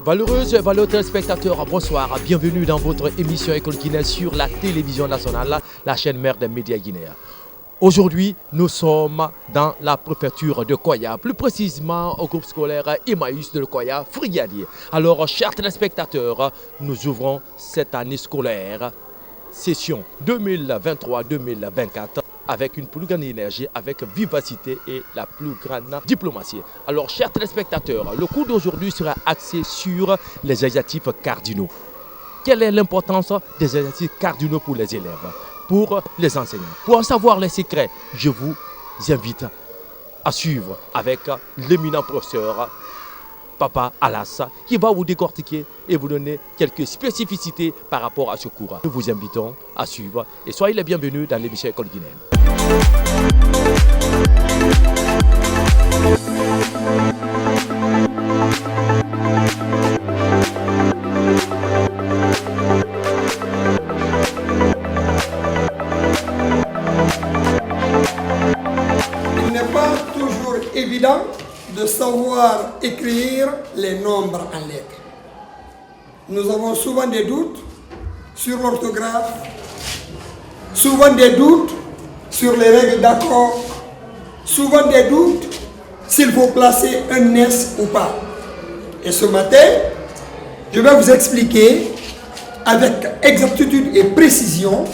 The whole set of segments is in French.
Valeureuse et valeureux téléspectateurs, bonsoir. Bienvenue dans votre émission École Guinée sur la télévision nationale, la chaîne mère des médias guinéens. Aujourd'hui, nous sommes dans la préfecture de Koya, plus précisément au groupe scolaire Emmaüs de Koya, Frigadier. Alors, chers téléspectateurs, nous ouvrons cette année scolaire, session 2023-2024. Avec une plus grande énergie, avec vivacité et la plus grande diplomatie. Alors, chers téléspectateurs, le cours d'aujourd'hui sera axé sur les adjectifs cardinaux. Quelle est l'importance des adjectifs cardinaux pour les élèves, pour les enseignants? Pour en savoir les secrets, je vous invite à suivre avec l'éminent professeur Papa Alas, qui va vous décortiquer et vous donner quelques spécificités par rapport à ce cours. Nous vous invitons à suivre et soyez les bienvenus dans l'émission École Guinéenne. Il n'est pas toujours évident de savoir écrire les nombres en lettres. Nous avons souvent des doutes sur l'orthographe, souvent des doutes sur les règles d'accord, souvent des doutes s'il faut placer un S ou pas. Et ce matin, je vais vous expliquer avec exactitude et précision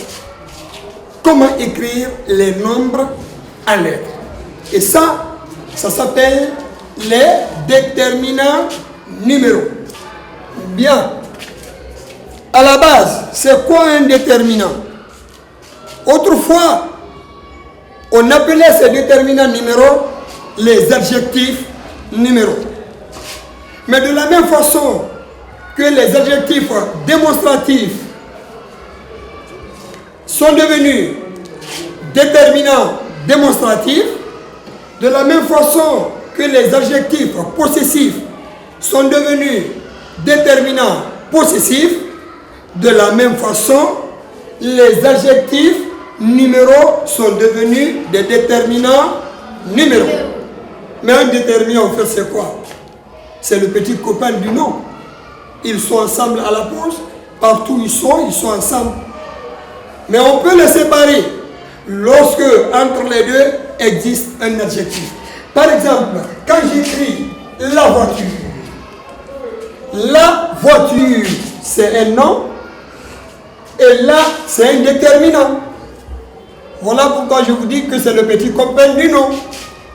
comment écrire les nombres en lettres. Et ça s'appelle les déterminants numéraux. Bien. À la base, c'est quoi un déterminant? Autrefois, on appelait ces déterminants numéraux les adjectifs numéraux. Mais de la même façon que les adjectifs démonstratifs sont devenus déterminants démonstratifs, de la même façon que les adjectifs possessifs sont devenus déterminants possessifs, de la même façon, les adjectifs numéraux sont devenus des déterminants numéraux. Mais un déterminant, en fait, c'est quoi? C'est le petit copain du nom. Ils sont ensemble à la pause. Partout où ils sont ensemble. Mais on peut les séparer lorsque, entre les deux, existe un adjectif. Par exemple, quand j'écris la voiture, c'est un nom. Et là, c'est un déterminant. Voilà pourquoi je vous dis que c'est le petit copain du nom.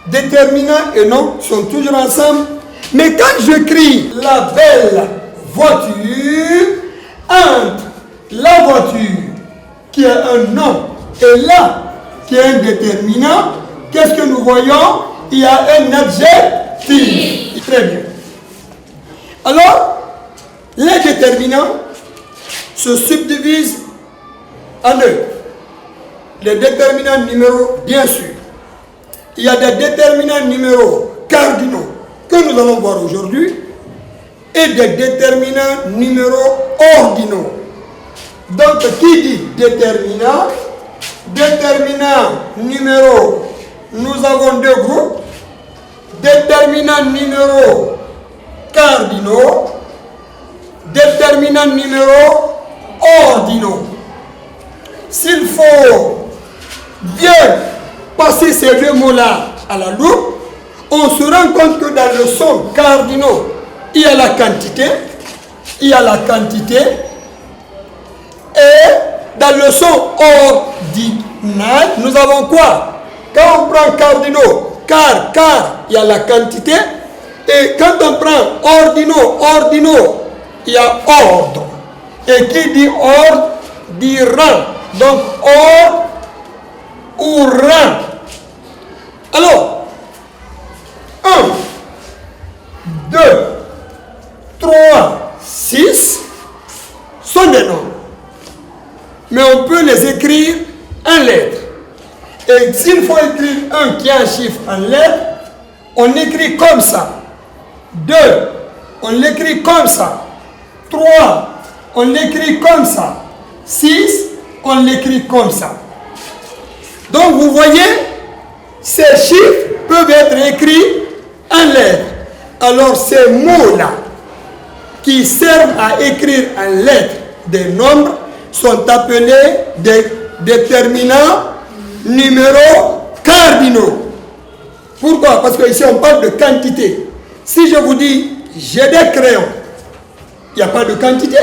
Déterminant et nom sont toujours ensemble. Mais quand j'écris la belle voiture, entre la voiture, qui est un nom, et là, qui est un déterminant, qu'est-ce que nous voyons? Il y a un adjectif. Très bien. Alors, les déterminants se subdivisent en deux. Les déterminants numéraux, bien sûr. Il y a des déterminants numéraux cardinaux que nous allons voir aujourd'hui et des déterminants numéraux ordinaux. Donc, qui dit déterminant numéraux, nous avons deux groupes. Déterminants numéraux cardinaux, déterminants numéraux ordinaux. S'il faut bien passer ces deux mots-là à la loupe, on se rend compte que dans le son cardinaux, il y a la quantité, et dans le son ordinal, nous avons quoi? Quand on prend cardinaux, car, il y a la quantité, et quand on prend ordinaux, il y a ordre. Et qui dit ordre, dit rang. Donc, ordre ou rang. Alors, 1, 2, 3, 6 sont des nombres. Mais on peut les écrire en lettres. Et s'il faut écrire un qui a un chiffre en lettres, on écrit comme ça. 2, on l'écrit comme ça. 3, on l'écrit comme ça. 6, on l'écrit comme ça. Donc vous voyez, ces chiffres peuvent être écrits en lettres. Alors ces mots-là, qui servent à écrire en lettres des nombres, sont appelés des déterminants numéros cardinaux. Pourquoi? Parce que ici on parle de quantité. Si je vous dis j'ai des crayons, il n'y a pas de quantité.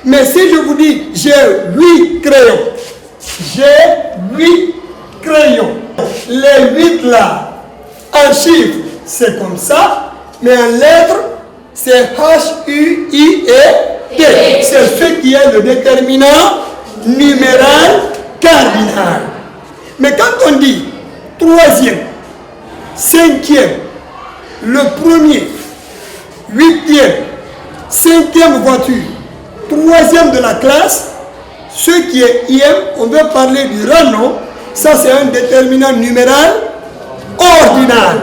Mais si je vous dis j'ai 8 crayons, j'ai 8 crayons. Les 8 là, en chiffres, c'est comme ça, mais en lettres, c'est H-U-I-E-T. C'est ce qui est le déterminant numéral cardinal. Mais quand on dit troisième, cinquième, le premier, huitième, cinquième voiture, troisième de la classe, ce qui est IM, on veut parler du rang, ça c'est un déterminant numéral ordinal.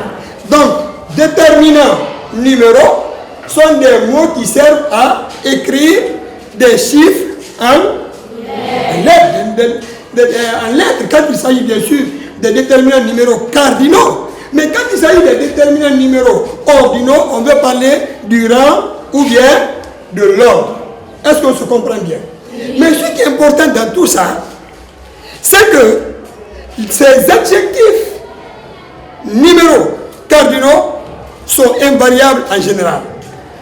Donc, déterminants numéros sont des mots qui servent à écrire des chiffres en lettres, quand il s'agit bien sûr des déterminants numéros cardinaux. Mais quand il s'agit des déterminants numéros ordinaux, on veut parler du rang ou bien de l'ordre. Est-ce qu'on se comprend bien? Mais ce qui est important dans tout ça, c'est que ces adjectifs numéros cardinaux sont invariables en général.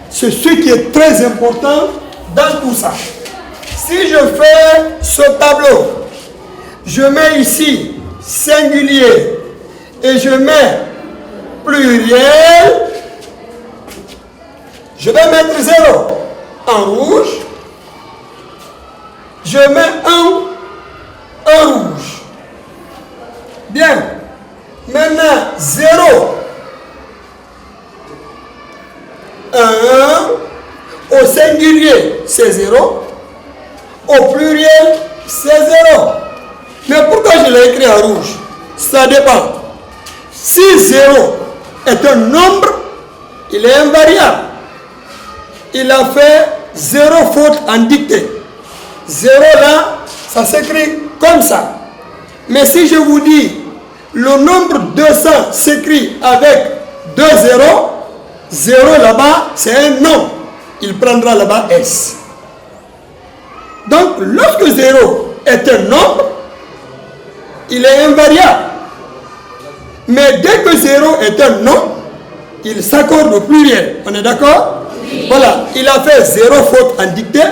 C'est ce qui est très important dans tout ça. Si je fais ce tableau, je mets ici singulier et je mets pluriel, je vais mettre 0 en rouge, je mets 1 en rouge. Bien. Maintenant, 0, 1, au singulier, c'est 0, au pluriel, c'est 0. Mais pourquoi je l'ai écrit en rouge? Ça dépend. Si 0 est un nombre, il est invariable. Il a fait 0 faute en dictée. 0 là, ça s'écrit comme ça. Mais si je vous dis le nombre 200 s'écrit avec 2 zéros, 0 là-bas, c'est un nom. Il prendra là-bas S. Donc, lorsque 0 est un nombre, il est invariable. Mais dès que 0 est un nom, il s'accorde au pluriel. On est d'accord? Oui. Voilà, il a fait 0 faute en dictée.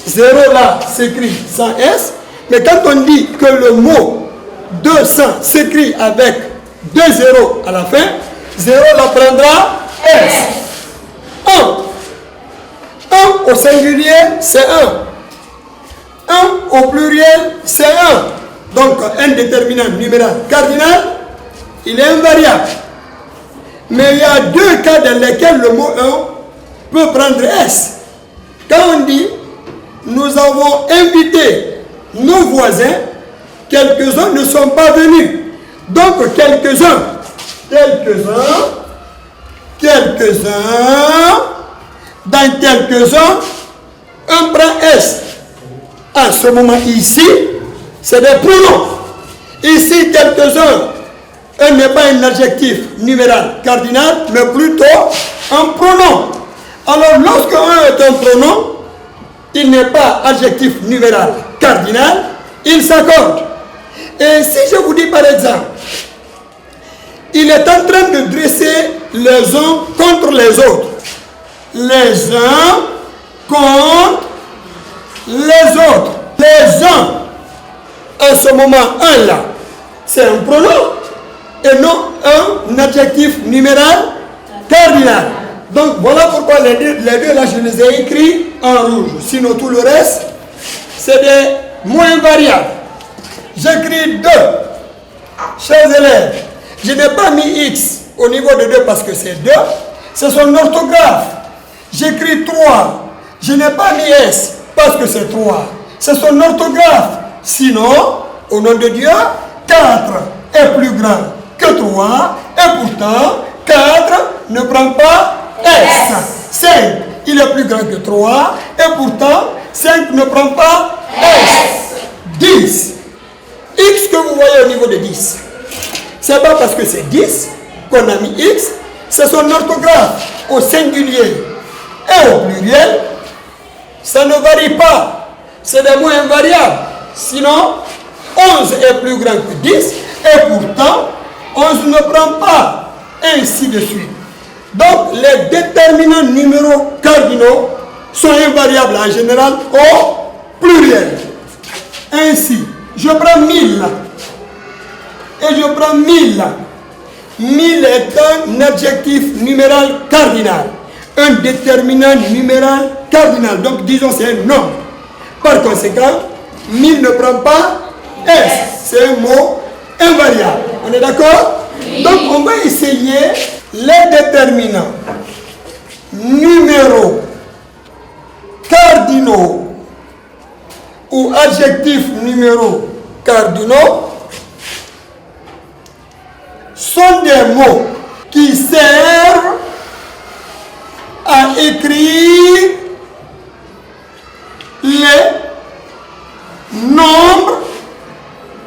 0 là s'écrit sans S. Mais quand on dit que le mot 200 s'écrit avec 2 zéros à la fin, 0 la prendra S. 1 au singulier, c'est 1. 1 au pluriel, c'est 1. Donc, un déterminant numéral cardinal, il est invariable. Mais il y a deux cas dans lesquels le mot 1 peut prendre S. Quand on dit, nous avons invité nos voisins, quelques-uns ne sont pas venus. Donc, quelques-uns, dans quelques-uns, un prend S. En ce moment ici, c'est des pronoms. Ici, quelques-uns, un n'est pas un adjectif numéral cardinal, mais plutôt un pronom. Alors, lorsque un est un pronom, il n'est pas adjectif numéral cardinal, il s'accorde. Et si je vous dis par exemple, il est en train de dresser les uns contre les autres. Les uns contre les autres. Les uns, en ce moment, un là, c'est un pronom et non un adjectif numéral cardinal. Donc voilà pourquoi les deux là, je les ai écrits en rouge. Sinon tout le reste, c'est des mots invariables. J'écris 2. Chers élèves, je n'ai pas mis X au niveau de 2 parce que c'est 2. C'est son orthographe. J'écris 3. Je n'ai pas mis S parce que c'est 3. C'est son orthographe. Sinon, au nom de Dieu, 4 est plus grand que 3. Et pourtant, 4 ne prend pas S. 5, il est plus grand que 3. Et pourtant, 5 ne prend pas S. 10. X que vous voyez au niveau de 10. C'est pas parce que c'est 10 qu'on a mis X, c'est son orthographe au singulier et au pluriel. Ça ne varie pas. C'est des mots invariables. Sinon, 11 est plus grand que 10 et pourtant, 11 ne prend pas. Ainsi de suite. Donc, les déterminants numéraux cardinaux sont invariables en général au pluriel. Ainsi, je prends 1000 et je prends 1000. 1000 est un adjectif numéral cardinal, un déterminant numéral cardinal. Donc, disons, c'est un nombre. Par conséquent, 1000 ne prend pas S. C'est un mot invariable. On est d'accord? Oui. Donc, on va essayer les déterminants numéraux cardinaux ou adjectifs numéraux cardinaux sont des mots qui servent à écrire les nombres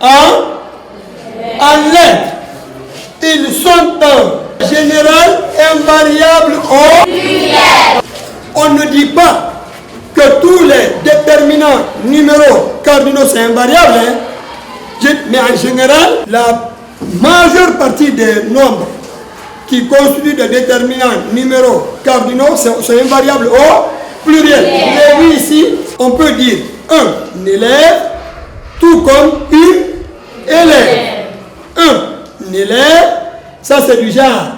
en lettres. Ils sont en général invariables au pluriel. On ne dit pas que tous les déterminants numéraux cardinaux sont invariables, hein? Mais en général, la majeure partie des nombres qui constituent des déterminants numéraux cardinaux sont invariables au pluriel. Vous avez vu ici, on peut dire un élève, tout comme une élève. Un élève, ça c'est du genre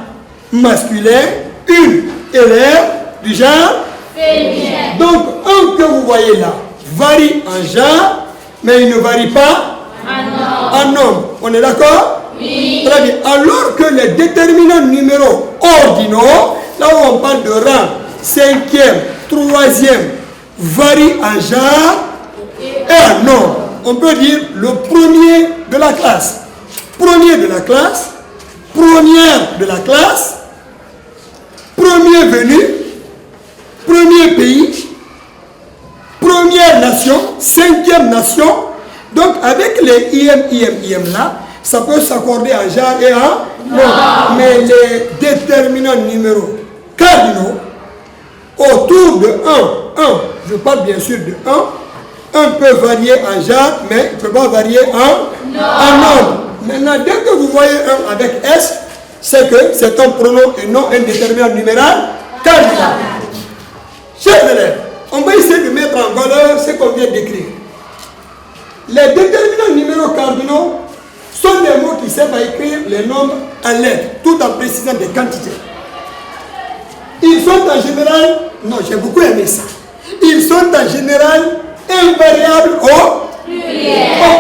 masculin, une élève du genre féminin. Donc un que vous voyez là varie en genre, mais il ne varie pas en nombre. On est d'accord? Oui. Très bien. Alors que les déterminants numéraux ordinaux, là où on parle de rang, 5e, 3e, varient en genre et en nombre. On peut dire le premier de la classe. Premier de la classe, première de la classe, premier venu, premier pays, première nation, 5e nation. Donc avec les IM là, ça peut s'accorder en genre et en nombre. Mais les déterminants numéraux cardinaux, autour de 1, je parle bien sûr de 1 peut varier en genre, mais il ne peut pas varier en nombre. Maintenant, dès que vous voyez 1 avec S, c'est que c'est un pronom et non un déterminant numéral cardinal. Chers élèves, on va essayer de mettre en valeur ce qu'on vient d'écrire. Les déterminants numéraux cardinaux sont des mots qui servent à écrire les nombres en lettres, tout en précisant des quantités. Ils sont en général, non, j'ai beaucoup aimé ça, ils sont en général invariables au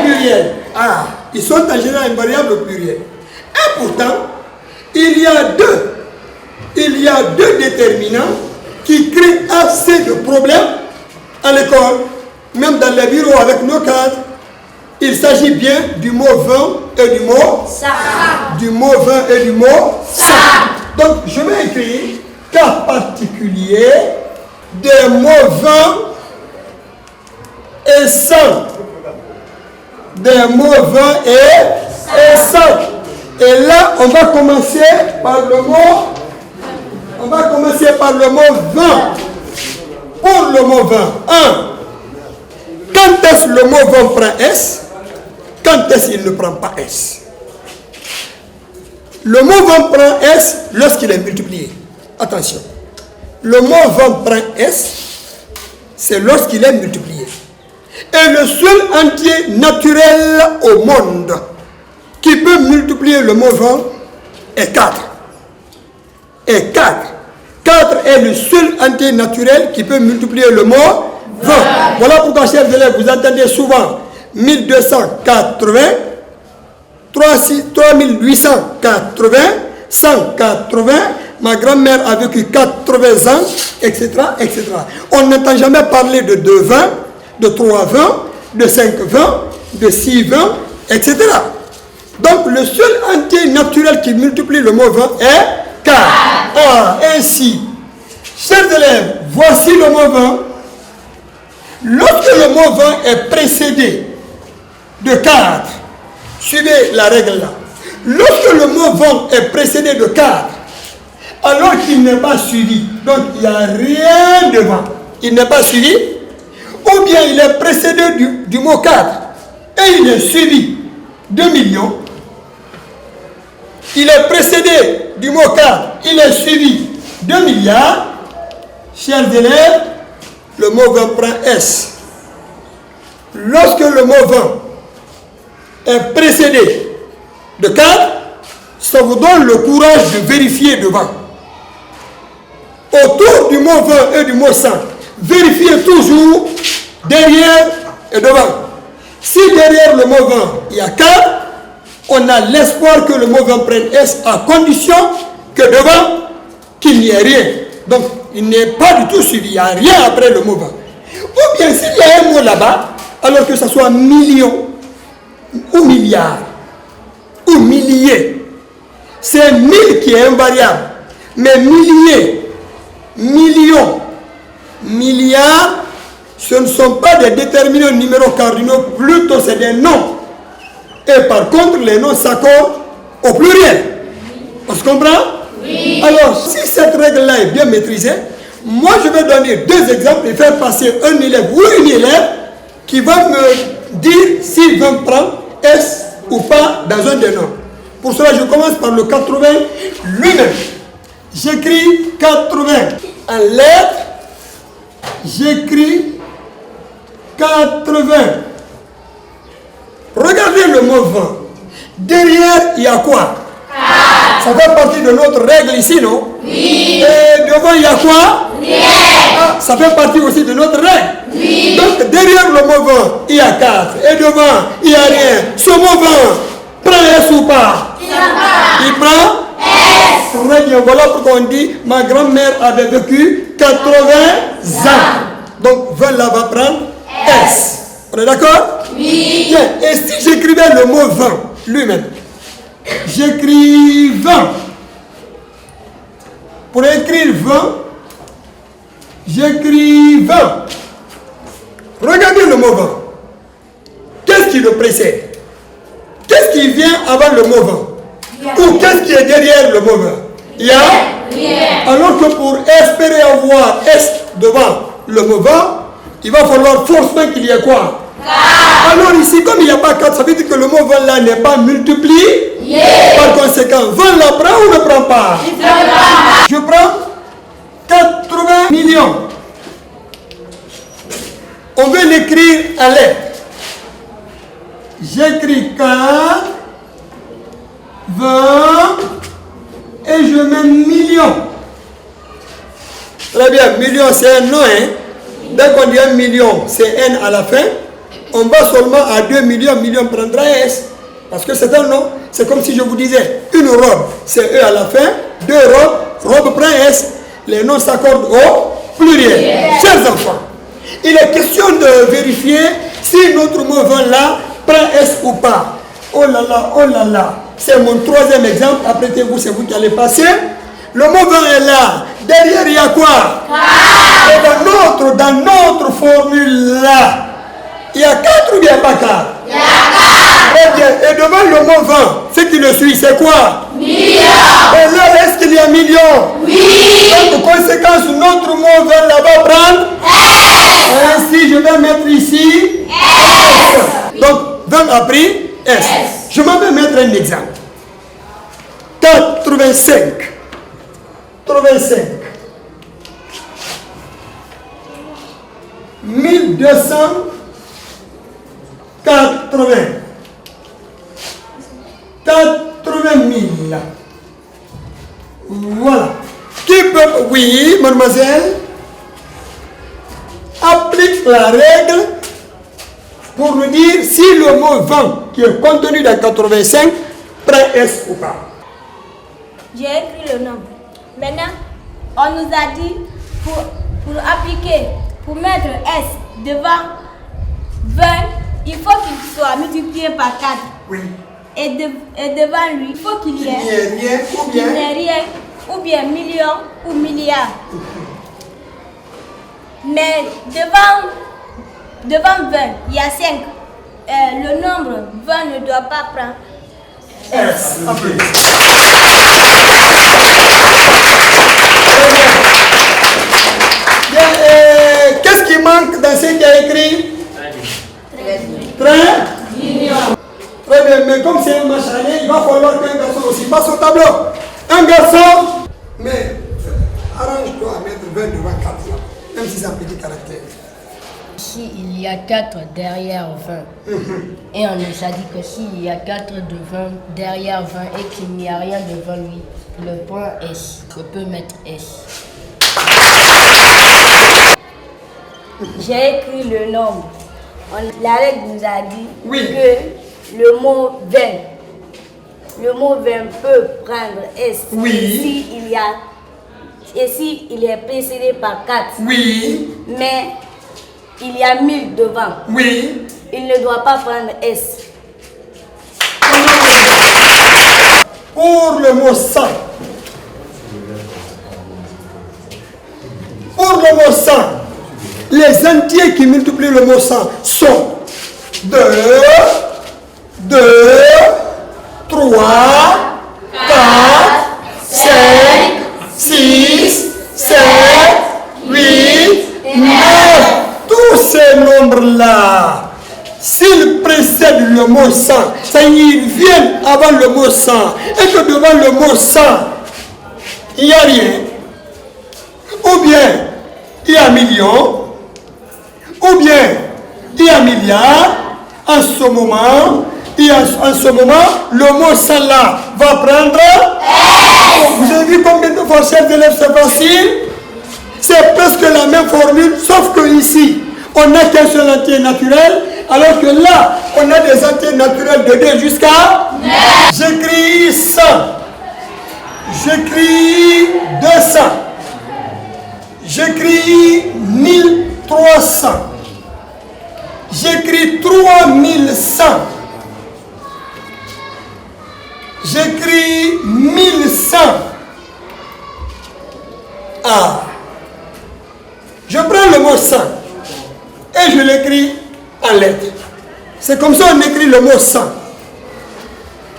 pluriel. Ah, ils sont en général invariables au pluriel. Et pourtant, il y a deux déterminants qui créent assez de problèmes à l'école, même dans les bureaux avec nos cadres. Il s'agit bien du mot vin et du mot ça. Du mot vin et du mot ça. Donc, je vais écrire cas particulier des mots vin et sang. Des mots vin et sang. Et là, on va commencer par le mot. On va commencer par le mot vin. Pour le mot vin, 1. Quand est-ce le mot vin prend S? Quand est-ce qu'il ne prend pas S? Le mot vin prend S lorsqu'il est multiplié. Attention. Le mot vin prend S, c'est lorsqu'il est multiplié. Et le seul entier naturel au monde qui peut multiplier le mot vin est 4. Et 4. 4 est le seul entier naturel qui peut multiplier le mot 20. Voilà pourquoi, chers élèves, vous entendez souvent 1280, 3880, 180, ma grand-mère a vécu 80 ans, etc., etc. On n'entend jamais parler de 2,20, de 3,20, de 5,20, de 6,20, etc. Donc, le seul entier naturel qui multiplie le mot 20 est 4. Ah, ainsi, chers élèves, voici le mot 20. Lorsque le mot 20 est précédé de 4, suivez la règle là. Lorsque le mot 20 est précédé de 4, alors qu'il n'est pas suivi, donc il n'y a rien devant, il n'est pas suivi, ou bien il est précédé du mot 4 et il est suivi 2 millions, il est précédé du mot 4, il est suivi 2 milliards, chers élèves, le mot 20 prend S. Lorsque le mot 20 est précédé de 4, ça vous donne le courage de vérifier devant. Autour du mot 20 et du mot 100, vérifiez toujours derrière et devant. Si derrière le mot 20, il y a 4, on a l'espoir que le mot 20 prenne S à condition que devant, qu'il n'y ait rien. Donc, il n'est pas du tout suivi, il n'y a rien après le mot 20. Ou bien s'il y a un mot là-bas, alors que ce soit million, ou milliard, ou millier, c'est 1000 qui est invariable. Mais millier, million, milliard, ce ne sont pas des déterminants numéros cardinaux, plutôt c'est des noms. Et par contre, les noms s'accordent au pluriel. On se comprend? Oui. Alors, si cette règle-là est bien maîtrisée, moi je vais donner 2 exemples et faire passer un élève ou une élève qui va me dire s'il va prendre S ou pas dans un des noms. Pour cela, je commence par le 80 lui-même. J'écris 80 en lettres. J'écris 80. Regardez le mot 20. Derrière, il y a quoi? Ça fait partie de notre règle ici, non? Oui. Et devant, il y a quoi? Rien. Ah, ça fait partie aussi de notre règle. Oui. Donc, derrière le mot 20, il y a 4. Et devant, il n'y a rien. Ce mot 20, prend S ou pas? Il prend S. Très bien. Voilà pourquoi on dit, ma grand-mère avait vécu 80 ans. Donc, 20 là va prendre S. On est d'accord? Oui. Bien. Et si j'écrivais le mot 20 lui-même, j'écris 20. Pour écrire 20, j'écris 20. Regardez le mot 20. Qu'est-ce qui le précède? Qu'est-ce qui vient avant le mot 20? Ou qu'est-ce qui est derrière le mot 20? Il y a rien. Alors que pour espérer avoir S devant le mot 20, il va falloir forcément qu'il y ait quoi? 4. Alors ici, comme il n'y a pas 4, ça veut dire que le mot 20 là n'est pas multiplié. Par conséquent, 20 la prend ou ne prend pas? Je prends 80 millions. On veut l'écrire en lettres. J'écris 4, 20 et je mets million. Très bien, million c'est un nom. Hein? Dès qu'on dit 1 million, c'est N à la fin. On va seulement à 2 millions, million prendra S. Parce que c'est un nom. C'est comme si je vous disais, une robe, c'est E à la fin. 2 robes, robe prend S. Les noms s'accordent au pluriel. Chers enfants, il est question de vérifier si notre mot 20 là prend S ou pas. Oh là là, oh là là. C'est mon 3e exemple. Apprêtez-vous, c'est vous qui allez passer. Le mot 20 est là. Derrière, il y a quoi? Et dans notre formule là, il y a 4 ou il n'y a pas 4? Il y a 4. Très bien. Et devant le mot 20, ce qui le suit, c'est quoi? Million. Et là, est-ce qu'il y a million? Oui. Donc, conséquence, notre mot 20 là-bas prendre S. Ainsi, je vais mettre ici S. Donc, 20 a pris S. Je m'en vais mettre un exemple. 85. 1280. 80 000. Voilà. Qui peut... Oui, mademoiselle. Applique la règle pour nous dire si le mot 20 qui est contenu dans 85 prend S ou pas. J'ai écrit le nombre. Maintenant, on nous a dit pour appliquer, pour mettre S devant 20, il faut qu'il soit multiplié par 4. Oui. Et devant lui, il faut qu'il y ait rien ou bien million ou milliard. Mais devant 20, il y a 5. le nombre 20 ne doit pas prendre S. Bien, qu'est-ce qui manque dans ce qui est écrit? Très bien, mais comme c'est un match aller, il va falloir qu'un garçon aussi passe au tableau. Un garçon, mais arrange-toi à mettre 20 devant 4 là, même si c'est un petit caractère. Si il y a 4 derrière 20, et on nous a dit que s'il y a 4 devant, derrière 20 et qu'il n'y a rien devant lui, le point S, je peux mettre S. J'ai écrit le nombre. La règle nous a dit Oui. que le mot 20, peut prendre S. Oui. Si il est précédé par 4. Oui. Mais il y a 1000 devant. Oui. Il ne doit pas prendre S. Pour le mot 100. Pour le mot 100, les entiers qui multiplient le mot 100 sont 2, 3, 4, 5, 6, 7, 8, 9. Tous ces nombres-là, s'ils précèdent le mot 100, ça ils viennent avant le mot 100, et que devant le mot 100, il n'y a rien, ou bien il y a million, ou bien il y a milliard, en ce moment, le mot 100 là va prendre S. Vous avez vu combien de fois, chers élèves, c'est facile? C'est presque la même formule, sauf que ici, on n'a qu'un seul entier naturel, alors que là, on a des entiers naturels de 2 jusqu'à 9. J'écris 100. J'écris 200. J'écris 1300. J'écris 3100. J'écris 1100. Ah. Je prends le mot 100 et je l'écris en lettres. C'est comme ça qu'on écrit le mot 100.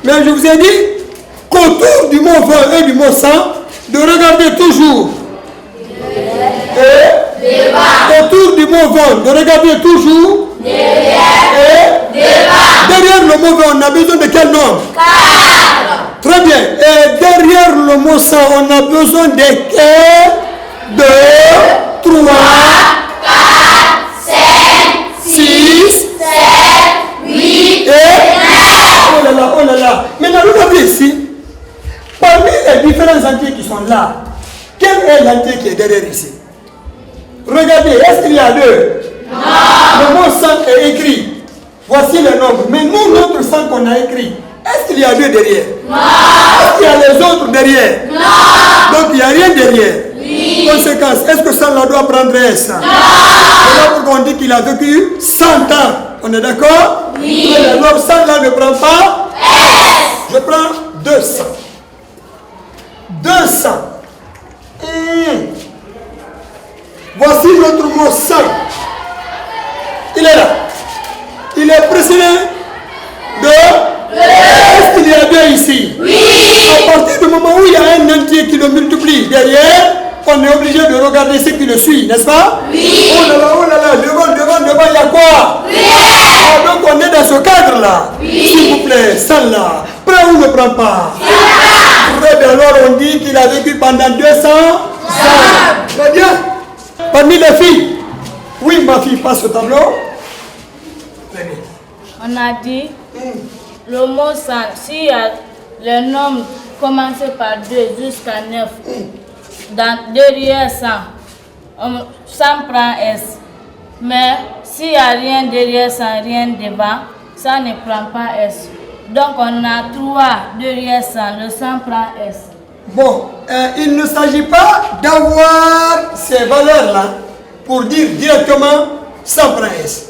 Mais je vous ai dit qu'autour du mot 20 et du mot 100, de regarder toujours. Et autour du mot 20, de regarder toujours. Derrière le mot 20, on a besoin de quel nombre? 4. Très bien. Et derrière le mot 100, on a besoin de 2, 3, 4, 5, 6, 7, 8 et 9. Oh là là, oh là là. Maintenant, regardez ici. Parmi les différents entiers qui sont là, quel est l'entier qui est derrière ici? Regardez, est-ce qu'il y a 2? Non. Le mot 100 est écrit. Voici le nombre. Mais nous, notre 100 qu'on a écrit, est-ce qu'il y a 2 derrière? Non. Est-ce qu'il y a les autres derrière? Non. Donc il n'y a rien derrière. Oui. Conséquence, est-ce que ça doit prendre S? Non. C'est là pourquoi on dit qu'il a vécu 100 ans. On est d'accord? Oui. Alors 100 là ne prend pas S. Je prends 200. 200. Voici notre mot 100. Il est là. Il est précédé de 2. Est-ce qu'il y a 2 ici? Oui. À partir du moment où il y a un entier qui le multiplie derrière, on est obligé de regarder ce qui le suit, n'est-ce pas? Oui. Oh là là, devant, il y a quoi? Oui. Ah, donc on est dans ce cadre-là. Oui. S'il vous plaît, 100 là, prend ou ne prend pas? Très bien, alors on dit qu'il a vécu pendant 200 ans. Très bien. Parmi les filles, oui, ma fille, passe au tableau. Très bien. On a dit le mot 100, s'il y a le nombre commencé par 2 jusqu'à 9, derrière 100, 100 prend S. Mais s'il n'y a rien derrière 100, rien devant, ça ne prend pas S. Donc on a 3 derrière 100, le 100 prend S. Bon, il ne s'agit pas d'avoir ces valeurs-là pour dire directement 100 prend S.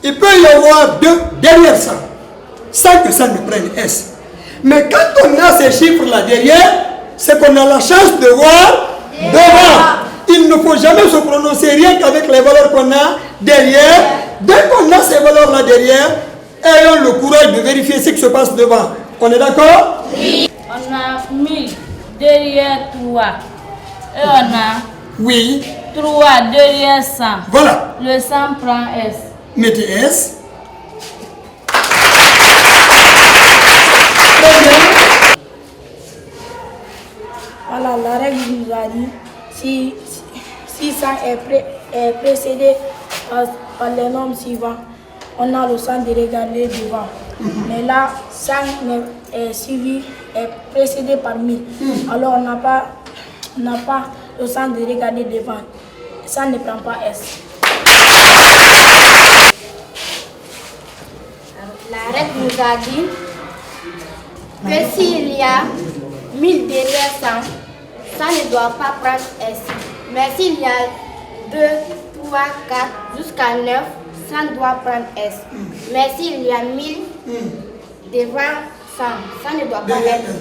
Il peut y avoir 2 derrière 100, sans que ça ne prenne S. Mais quand on a ces chiffres-là derrière, c'est qu'on a la chance de voir devant. Il ne faut jamais se prononcer rien qu'avec les valeurs qu'on a derrière. Dès qu'on a ces valeurs-là derrière, ayons le courage de vérifier ce qui se passe devant. On est d'accord? Oui. On a 1000 derrière 3. Et on a oui. 3 derrière 100. Voilà. Le 100 prend S. Mettez S. Voilà, la règle nous a dit si 100 est précédé par les nombres suivants, on a le 100 de regarder devant. Mais là, 100 est précédé par 1000. Alors on n'a pas le 100 de regarder devant. Ça ne prend pas S. La règle nous a dit que s'il y a 1000 derrière 100, ça ne doit pas prendre S. Mais s'il y a 2, 3, 4 jusqu'à 9, ça doit prendre S. Mais s'il y a 1000 devant 100, ça ne doit pas être.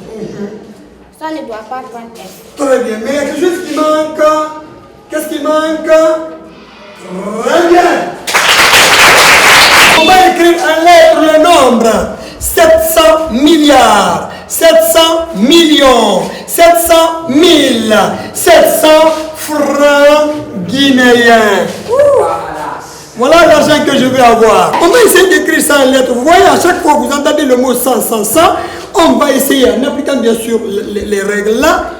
Ça ne doit pas prendre S. Très bien, mais il y a quelque chose qui manque. Qu'est-ce qui manque? Très bien. On va écrire en lettres le nombre 700 milliards, 700 millions, 700 000, 700 francs guinéens. Voilà l'argent que je veux avoir. On va essayer d'écrire ça en lettres. Vous voyez, à chaque fois que vous entendez le mot 100, 100, 100, on va essayer, en appliquant bien sûr les règles là,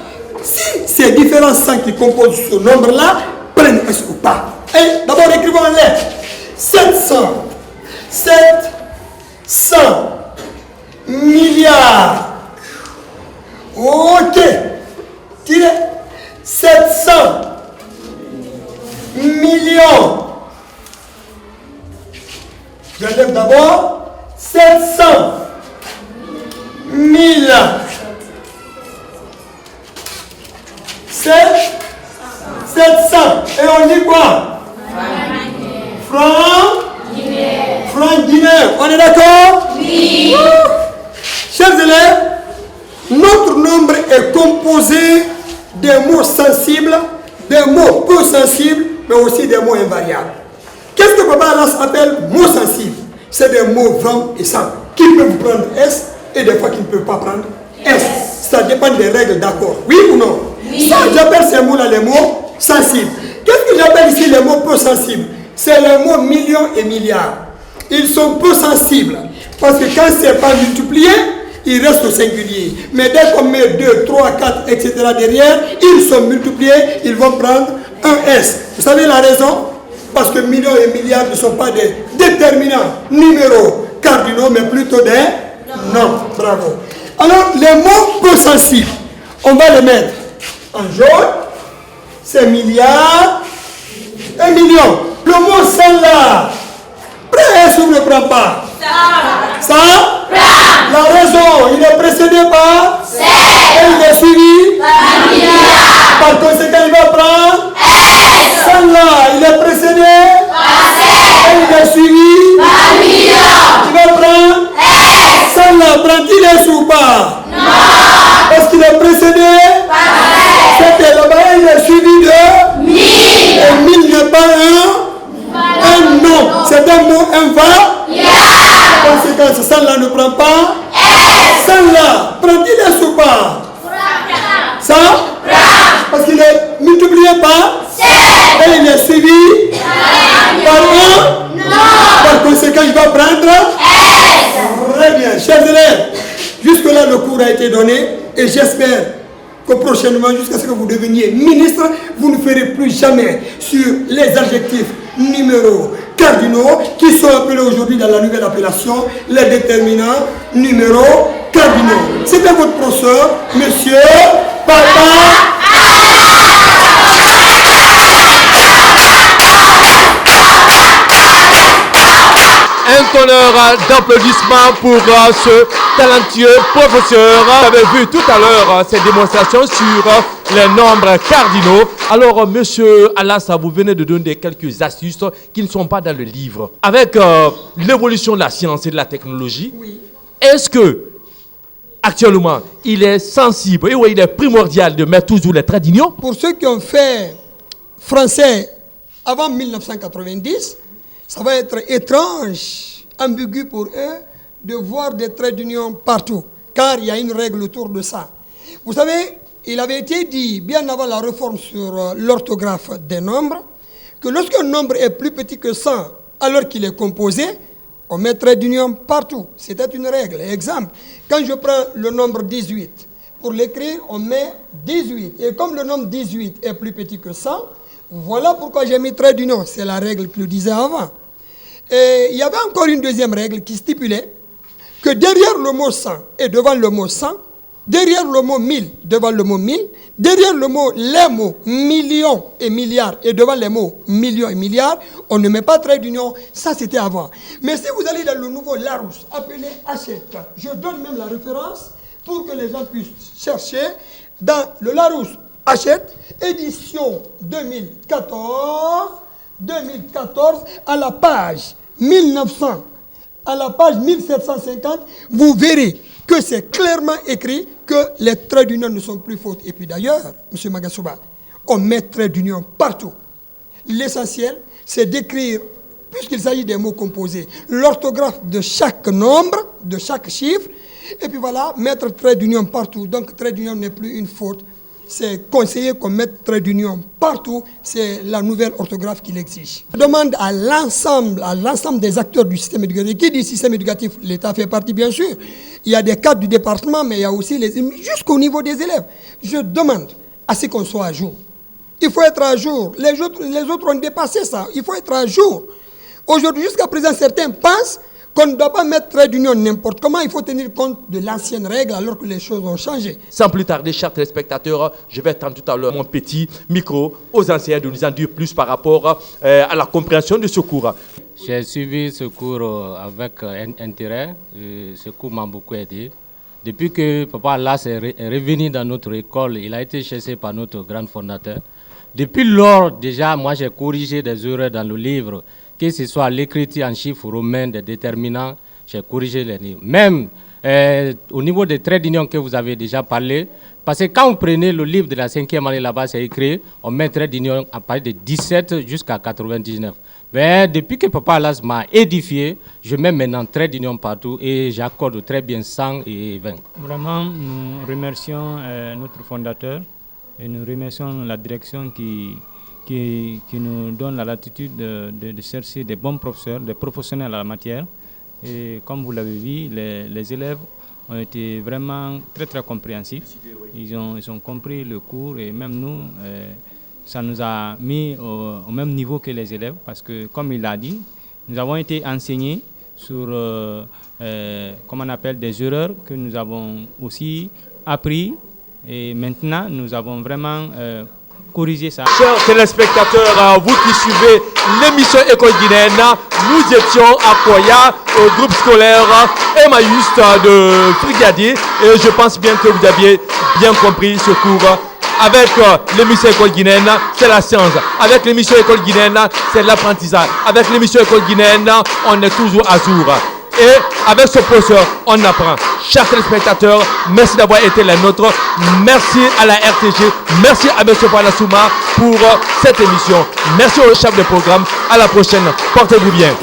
si ces différents 100 qui composent ce nombre-là prennent S ou pas. Et d'abord, écrivons en lettres. 700 milliards. Ok. Tirez. 700 millions. J'enlève d'abord 700 000. 700. Et on dit quoi? Francs guinéens. On est d'accord? Oui. Chers élèves, notre nombre est composé des mots sensibles, des mots peu sensibles, mais aussi des mots invariables. Qu'est-ce que Papa Alas appelle mots sensibles? C'est des mots 20 et 100 qui peuvent prendre S et des fois qui ne peuvent pas prendre S. Ça dépend des règles d'accord. Oui ou non? Oui. Ça, j'appelle ces mots-là les mots sensibles. Qu'est-ce que j'appelle ici les mots peu sensibles? C'est les mots millions et milliards. Ils sont peu sensibles parce que quand ce n'est pas multiplié, ils restent au singulier. Mais dès qu'on met 2, 3, 4, etc. derrière, ils sont multipliés, ils vont prendre un S. Vous savez la raison? Parce que millions et milliards ne sont pas des déterminants numéraux cardinaux, mais plutôt des nombres. Bravo. Alors, les mots peu sensibles, on va les mettre en jaune. C'est milliards et millions. Le mot celle-là, prend S ou ne prend pas? Ça prend. La raison, il est précédé par C. Et il est suivi par milliard. Par conséquent, il va prendre S. Celle-là, il est précédé par C. Et il est suivi par milliard. Il va prendre S. Celle-là, prend-il S ou pas? Non. Parce qu'il est précédé par C. C'était là-bas, il est suivi de 1000. Et 1000 n'est pas un nom. C'est un mot invariable. Par conséquent, celle-là ne prend pas S. Celle-là, prend-il S ou pas? Ça? Parce qu'il est multiplié par C. Et il est suivi par un non. Par conséquent, il va prendre S. Très bien. Chers élèves, jusque-là, le cours a été donné et j'espère que prochainement, jusqu'à ce que vous deveniez ministre, vous ne ferez plus jamais sur les adjectifs numéros cardinaux qui sont appelés aujourd'hui dans la nouvelle appellation les déterminants numéros cardinaux. C'était votre professeur, monsieur Papa. Un tonnerre d'applaudissements pour ce talentueux professeur. Vous avez vu tout à l'heure ces démonstrations sur les nombres cardinaux. Alors, monsieur Alassa, vous venez de donner quelques astuces qui ne sont pas dans le livre. Avec l'évolution de la science et de la technologie, oui. Est-ce que actuellement, il est sensible et il est primordial de mettre toujours les traits d'union? Pour ceux qui ont fait français avant 1990, Ça va être étrange, ambigu pour eux, de voir des traits d'union partout, car il y a une règle autour de ça. Vous savez, il avait été dit, bien avant la réforme sur l'orthographe des nombres, que lorsqu'un nombre est plus petit que 100, alors qu'il est composé, on met trait d'union partout. C'était une règle. Exemple, quand je prends le nombre 18, pour l'écrire, on met 18. Et comme le nombre 18 est plus petit que 100, voilà pourquoi j'ai mis trait d'union. C'est la règle que je disais avant. Et il y avait encore une deuxième règle qui stipulait que derrière le mot 100 et devant le mot 100, derrière le mot 1000 devant le mot 1000, derrière les mots millions et milliards et devant les mots millions et milliards, on ne met pas trait d'union. Ça, c'était avant. Mais si vous allez dans le nouveau Larousse, appelé Hachette, je donne même la référence pour que les gens puissent chercher dans le Larousse Hachette, édition 2014, à la page 1900, à la page 1750, vous verrez que c'est clairement écrit que les traits d'union ne sont plus fautes. Et puis d'ailleurs, M. Magasuba, on met traits d'union partout. L'essentiel, c'est d'écrire, puisqu'il s'agit des mots composés, l'orthographe de chaque nombre, de chaque chiffre, et puis voilà, mettre trait d'union partout. Donc trait d'union n'est plus une faute. C'est conseillé qu'on mette trait d'union partout. C'est la nouvelle orthographe qui l'exige. Je demande à l'ensemble des acteurs du système éducatif. Qui dit système éducatif? L'État fait partie, bien sûr. Il y a des cadres du département, mais il y a aussi jusqu'au niveau des élèves. Je demande à ce qu'on soit à jour. Il faut être à jour. Les autres ont dépassé ça. Il faut être à jour. Aujourd'hui, jusqu'à présent, certains pensent qu'on ne doit pas mettre trait d'union n'importe comment, il faut tenir compte de l'ancienne règle alors que les choses ont changé. Sans plus tarder, chers téléspectateurs, je vais tendre tout à l'heure mon petit micro aux enseignants de nous en dire plus par rapport à la compréhension de ce cours. J'ai suivi ce cours avec intérêt, ce cours m'a beaucoup aidé. Depuis que Papa Las est revenu dans notre école, il a été chassé par notre grand fondateur. Depuis lors, déjà, moi j'ai corrigé des erreurs dans le livre, que ce soit l'écriture en chiffres romains, des déterminants, j'ai corrigé les livres. Même au niveau des traits d'union que vous avez déjà parlé, parce que quand vous prenez le livre de la 5e année là-bas, c'est écrit, on met trait d'union à partir de 17 jusqu'à 99. Mais depuis que Papa Las m'a édifié, je mets maintenant trait d'union partout et j'accorde très bien 100 et 20. Vraiment, nous remercions notre fondateur et nous remercions la direction qui nous donne la latitude de chercher des bons professeurs, des professionnels à la matière. Et comme vous l'avez vu, les élèves ont été vraiment très très compréhensifs. Ils ont compris le cours et même nous, ça nous a mis au même niveau que les élèves parce que, comme il l'a dit, nous avons été enseignés sur, comment on appelle, des erreurs que nous avons aussi appris et maintenant nous avons vraiment corriger ça. Chers téléspectateurs, vous qui suivez l'émission École guinéenne, nous étions à Koya, au groupe scolaire Emmaüs de Frigadier, et je pense bien que vous aviez bien compris ce cours. Avec l'émission École guinéenne, c'est la science. Avec l'émission École guinéenne, c'est l'apprentissage. Avec l'émission École guinéenne, on est toujours à jour. Et avec ce professeur, on apprend. Chers téléspectateurs, merci d'avoir été les nôtres. Merci à la RTG. Merci à M. Palasouma pour cette émission. Merci au chef de programme. À la prochaine. Portez-vous bien.